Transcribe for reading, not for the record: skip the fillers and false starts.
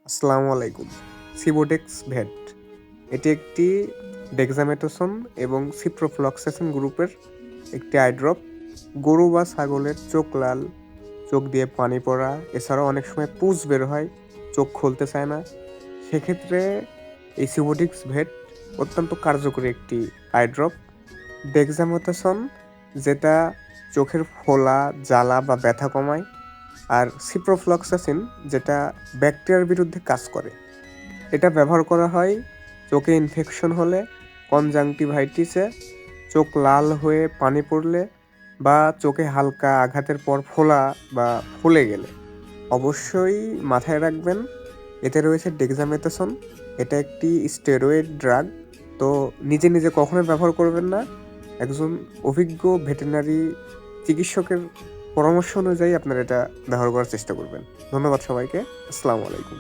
আসসালামু আলাইকুম। সিবোটেক্স ভেট এটি একটি ডেক্সামেথসোন এবং সিপ্রোফ্লক্সাসিন গ্রুপের একটি আই ড্রপ। গরু বা ছাগলের চোখ লাল, চোখ দিয়ে পানি পড়া, এছাড়াও অনেক সময় পুজ বের হয়, চোখ খুলতে চায় না, সেক্ষেত্রে এই সিবোটেক্স ভেট অত্যন্ত কার্যকরী একটি আই ড্রপ। ডেক্সামেথসোন যেটা চোখের ফোলা, জ্বালা বা ব্যথা কমায়, আর সিপ্রোফ্লক্সাসিন যেটা ব্যাকটেরিয়ার বিরুদ্ধে কাজ করে। এটা ব্যবহার করা হয় চোখে ইনফেকশন হলে, কনজাংটিভাইটিসে, চোখ লাল হয়ে পানি পড়লে বা চোখে হালকা আঘাতের পর ফোলা বা ফুলে গেলে। অবশ্যই মাথায় রাখবেন, এতে রয়েছে ডেক্সামেথসোন। এটা একটি স্টেরয়েড ড্রাগ। তো নিজে নিজে কখনোই ব্যবহার করবেন না। একজন অভিজ্ঞ ভেটেরিনারি চিকিৎসকের পরামর্শ অনুযায়ী আপনারা এটা ব্যবহার করার চেষ্টা করবেন। ধন্যবাদ সবাইকে। আসসালামু আলাইকুম।